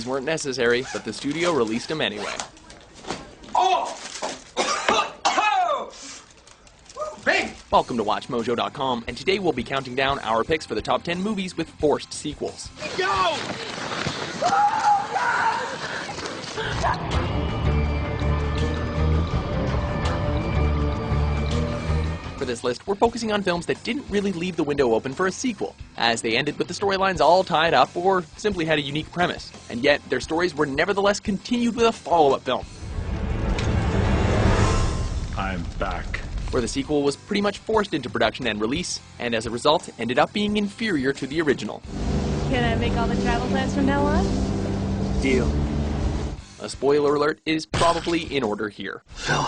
These weren't necessary, but the studio released them anyway. Oh! Bang! Welcome to WatchMojo.com, and today we'll be counting down our picks for the top 10 movies with forced sequels. Go! For this list, we're focusing on films that didn't really leave the window open for a sequel, as they ended with the storylines all tied up or simply had a unique premise, and yet their stories were nevertheless continued with a follow-up film. I'm back. Where the sequel was pretty much forced into production and release, and as a result, ended up being inferior to the original. Can I make all the travel plans from now on? Deal. A spoiler alert is probably in order here. Phil,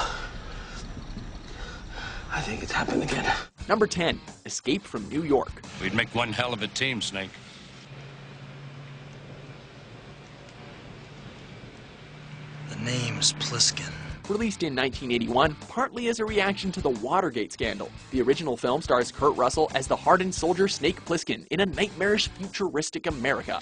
I think it's happened again. Number 10, Escape from New York. We'd make one hell of a team, Snake. The name's Pliskin. Released in 1981, partly as a reaction to the Watergate scandal. The original film stars Kurt Russell as the hardened soldier Snake Plissken in a nightmarish futuristic America.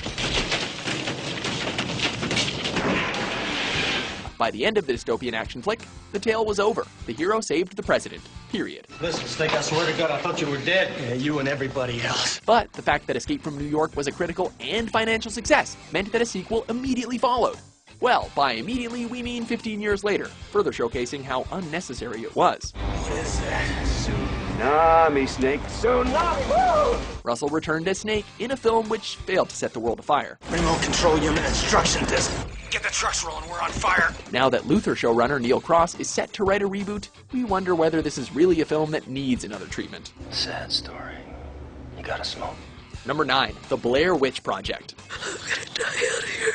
By the end of the dystopian action flick, the tale was over. The hero saved the president. Period. Listen, Snake, I swear to God, I thought you were dead. Yeah, you and everybody else. But the fact that Escape from New York was a critical and financial success meant that a sequel immediately followed. Well, by immediately, we mean 15 years later, further showcasing how unnecessary it was. What is that? Tsunami, Snake. Tsunami! Russell returned as Snake in a film which failed to set the world afire. Remote control unit instruction disc. Get the trucks rolling, we're on fire. Now that Luther showrunner Neil Cross is set to write a reboot, we wonder whether this is really a film that needs another treatment. Sad story. You gotta smoke. Number 9, The Blair Witch Project. I'm gonna die out here.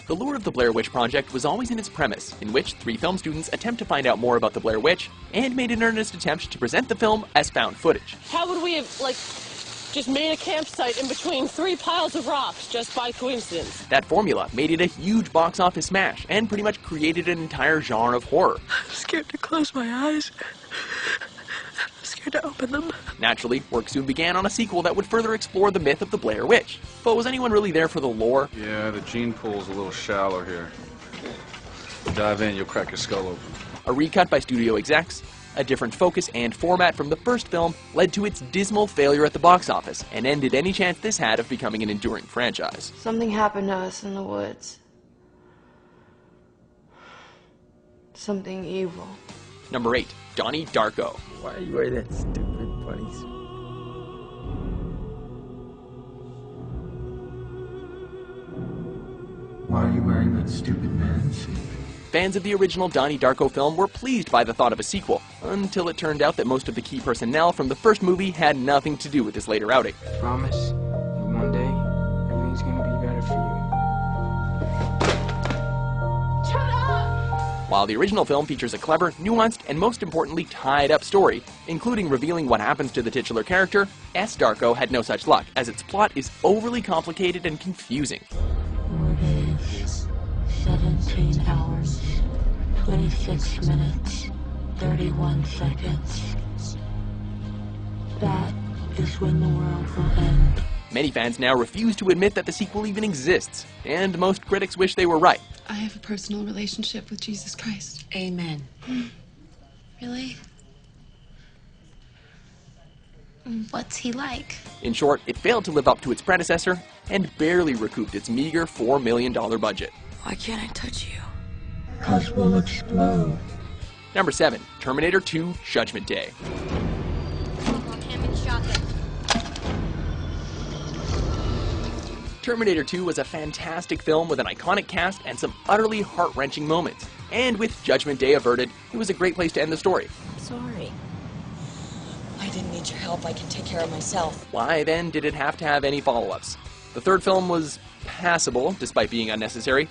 The lure of the Blair Witch Project was always in its premise, in which 3 film students attempt to find out more about the Blair Witch, and made an earnest attempt to present the film as found footage. How would we have, just made a campsite in between 3 piles of rocks just by coincidence? That formula made it a huge box office smash, and pretty much created an entire genre of horror. I'm scared to close my eyes. I'm scared to open them. Naturally, work soon began on a sequel that would further explore the myth of the Blair Witch. But was anyone really there for the lore? Yeah, the gene pool's a little shallow here. Dive in, you'll crack your skull open. A recut by studio execs, a different focus and format from the first film led to its dismal failure at the box office, and ended any chance this had of becoming an enduring franchise. Something happened to us in the woods. Something evil. Number 8, Donnie Darko. Why are you wearing that stupid bunny suit? Why are you wearing that stupid man suit? Fans of the original Donnie Darko film were pleased by the thought of a sequel, until it turned out that most of the key personnel from the first movie had nothing to do with this later outing. Promise that one day, everything's gonna be better for you. Shut up! While the original film features a clever, nuanced, and most importantly tied-up story, including revealing what happens to the titular character, S. Darko had no such luck, as its plot is overly complicated and confusing. It is 17 hours, 26 minutes, 31 seconds. That is when the world will end. Many fans now refuse to admit that the sequel even exists, and most critics wish they were right. I have a personal relationship with Jesus Christ. Amen. Really? What's he like? In short, it failed to live up to its predecessor, and barely recouped its meager $4 million budget. Why can't I touch you? 'Cause we'll explode. Number 7, Terminator 2, Judgment Day. Terminator 2 was a fantastic film with an iconic cast and some utterly heart-wrenching moments. And with Judgment Day averted, it was a great place to end the story. I'm sorry. I didn't need your help. I can take care of myself. Why then did it have to have any follow-ups? The third film was passable, despite being unnecessary.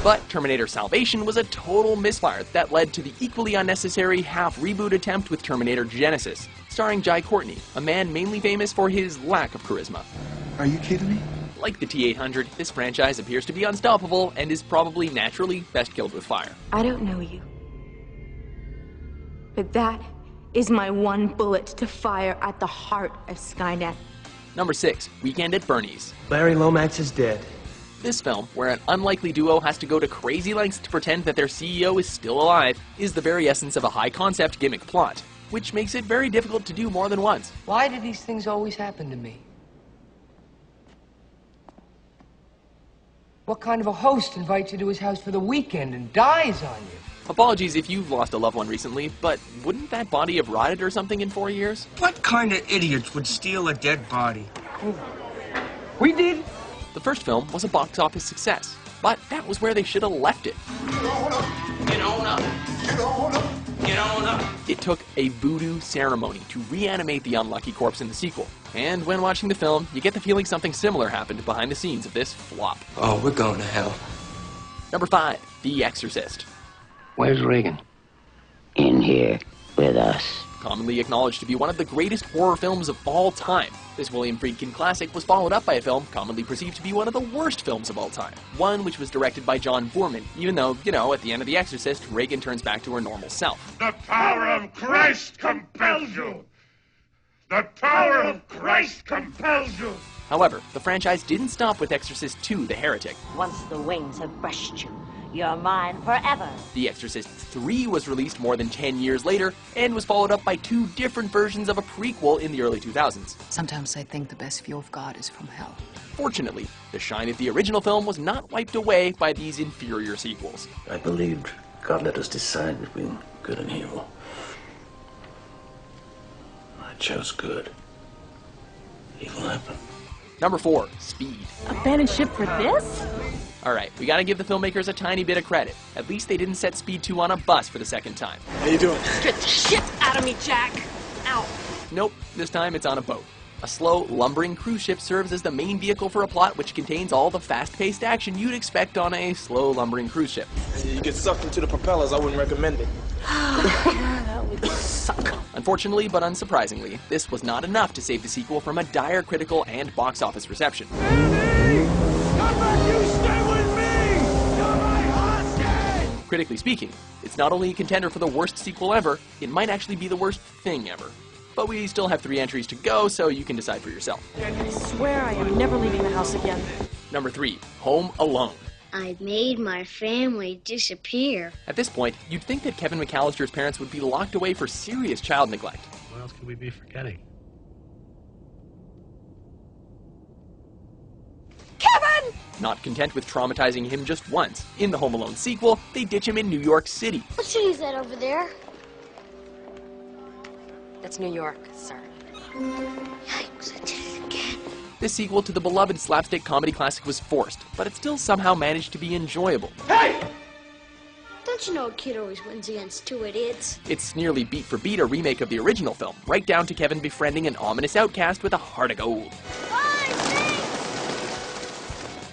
But Terminator Salvation was a total misfire that led to the equally unnecessary half-reboot attempt with Terminator Genisys, starring Jai Courtney, a man mainly famous for his lack of charisma. Are you kidding me? Like the T-800, this franchise appears to be unstoppable and is probably naturally best killed with fire. I don't know you. But that is my one bullet to fire at the heart of Skynet. Number 6, Weekend at Bernie's. Larry Lomax is dead. This film, where an unlikely duo has to go to crazy lengths to pretend that their CEO is still alive, is the very essence of a high-concept gimmick plot, which makes it very difficult to do more than once. Why do these things always happen to me? What kind of a host invites you to his house for the weekend and dies on you? Apologies if you've lost a loved one recently, but wouldn't that body have rotted or something in 4 years? What kind of idiots would steal a dead body? We did. The first film was a box office success, but that was where they should have left it. Get on up! Get on up! Get on up! Get on up! It took a voodoo ceremony to reanimate the unlucky corpse in the sequel, and when watching the film, you get the feeling something similar happened behind the scenes of this flop. Oh, we're going to hell. Number 5, The Exorcist. Where's Reagan? In here with us. Commonly acknowledged to be one of the greatest horror films of all time, this William Friedkin classic was followed up by a film commonly perceived to be one of the worst films of all time. One which was directed by John Boorman, even though, at the end of The Exorcist, Reagan turns back to her normal self. The power of Christ compels you! The power of Christ compels you! However, the franchise didn't stop with Exorcist II: The Heretic. Once the wings have brushed you, you're mine forever. The Exorcist III was released more than 10 years later and was followed up by 2 different versions of a prequel in the early 2000s. Sometimes I think the best view of God is from hell. Fortunately, the shine of the original film was not wiped away by these inferior sequels. I believed God let us decide between good and evil. I chose good. Evil happened. Number 4, Speed. Abandoned ship for this? Alright, we gotta give the filmmakers a tiny bit of credit. At least they didn't set Speed 2 on a bus for the second time. How you doing? Get the shit out of me, Jack! Ow. Nope, this time it's on a boat. A slow, lumbering cruise ship serves as the main vehicle for a plot which contains all the fast-paced action you'd expect on a slow, lumbering cruise ship. You get sucked into the propellers, I wouldn't recommend it. That would suck. Unfortunately, but unsurprisingly, this was not enough to save the sequel from a dire critical and box office reception. Critically speaking, it's not only a contender for the worst sequel ever, it might actually be the worst thing ever. But we still have 3 entries to go, so you can decide for yourself. I swear I am never leaving the house again. Number 3, Home Alone. I made my family disappear. At this point, you'd think that Kevin McAllister's parents would be locked away for serious child neglect. What else could we be forgetting? Kevin! Not content with traumatizing him just once, in the Home Alone sequel, they ditch him in New York City. What city is that over there? That's New York, sir. Yikes, I did it again. This sequel to the beloved slapstick comedy classic was forced, but it still somehow managed to be enjoyable. Hey! Don't you know a kid always wins against 2 idiots? It's nearly beat for beat a remake of the original film, right down to Kevin befriending an ominous outcast with a heart of gold.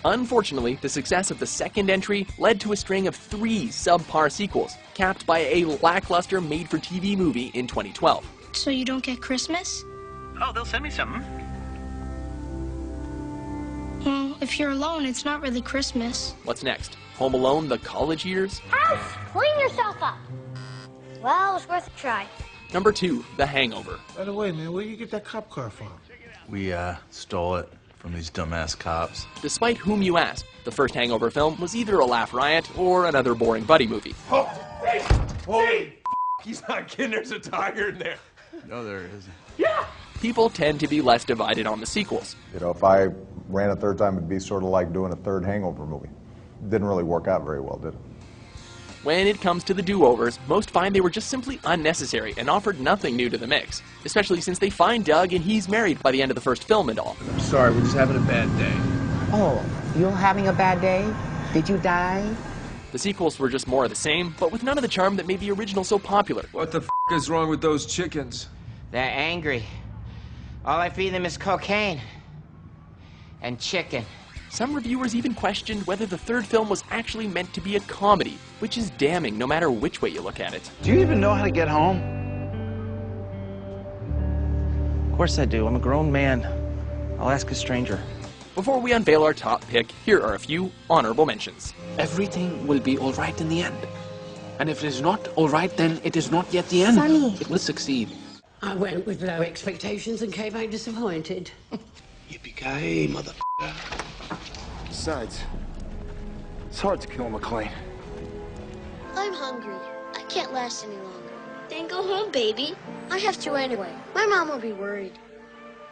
Unfortunately, the success of the second entry led to a string of 3 subpar sequels, capped by a lackluster made-for-TV movie in 2012. So you don't get Christmas? Oh, they'll send me something. Well, if you're alone, it's not really Christmas. What's next? Home Alone: The College Years? House, clean yourself up. Well, it was worth a try. Number 2, The Hangover. By the way, man, where you get that cop car from? We, stole it from these dumbass cops. Despite whom you ask, the first Hangover film was either a laugh riot or another boring buddy movie. Oh, hey! Holy he's not kidding, there's a tiger in there. No, there isn't. Yeah! People tend to be less divided on the sequels. If I ran a third time, it'd be sort of like doing a third Hangover movie. Didn't really work out very well, did it? When it comes to the do-overs, most find they were just simply unnecessary and offered nothing new to the mix, especially since they find Doug and he's married by the end of the first film and all. I'm sorry, we're just having a bad day. Oh, you're having a bad day? Did you die? The sequels were just more of the same, but with none of the charm that made the original so popular. What the f*** is wrong with those chickens? They're angry. All I feed them is cocaine. And chicken. Some reviewers even questioned whether the third film was actually meant to be a comedy, which is damning no matter which way you look at it. Do you even know how to get home? Of course I do. I'm a grown man. I'll ask a stranger. Before we unveil our top pick, here are a few honorable mentions. Everything will be all right in the end. And if it is not all right, then it is not yet the end. Sonny. It will succeed. I went with low expectations and came out disappointed. Yippee-ki-yay, mother. Besides, it's hard to kill McClane. I'm hungry. I can't last any longer. Then go home, baby. I have to anyway. My mom will be worried.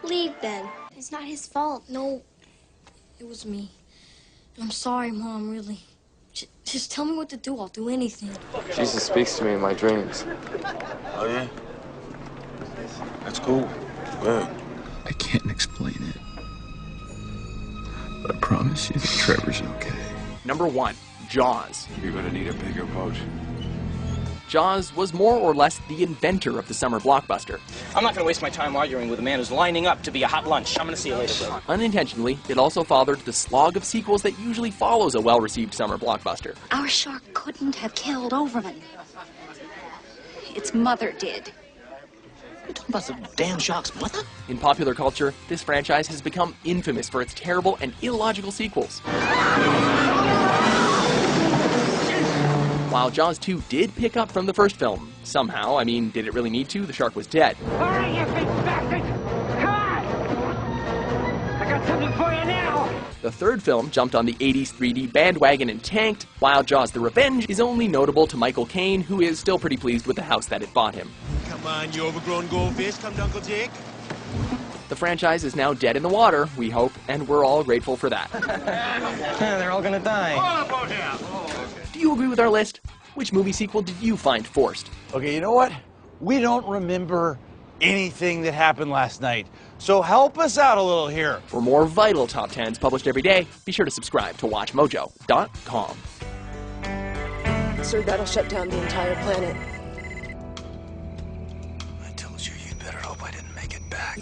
Leave, Ben. It's not his fault. No, it was me. I'm sorry, Mom, really. Just tell me what to do. I'll do anything. Jesus speaks to me in my dreams. Oh, yeah? That's cool. Good. I can't explain it. But I promise you that Trevor's okay. Number 1, Jaws. You're gonna need a bigger boat. Jaws was more or less the inventor of the summer blockbuster. I'm not going to waste my time arguing with a man who's lining up to be a hot lunch. I'm going to see you later, bro. Unintentionally, it also fathered the slog of sequels that usually follows a well-received summer blockbuster. Our shark couldn't have killed Overman. Its mother did. You talking about some damn shark's mother? In popular culture, this franchise has become infamous for its terrible and illogical sequels. While Jaws 2 did pick up from the first film, somehow, I mean, did it really need to? The shark was dead. Hurry, you big bastard! Come on! I got something for you now! The third film jumped on the 80s 3D bandwagon and tanked, while Jaws the Revenge is only notable to Michael Caine, who is still pretty pleased with the house that it bought him. Come on, you overgrown goldfish. Come to Uncle Jake. The franchise is now dead in the water, we hope, and we're all grateful for that. They're all gonna die. Do you agree with our list? Which movie sequel did you find forced? Okay, you know what? We don't remember anything that happened last night, so help us out a little here. For more vital top 10s published every day, be sure to subscribe to WatchMojo.com. Sir, that'll shut down the entire planet. I told you you'd better hope I didn't make it back.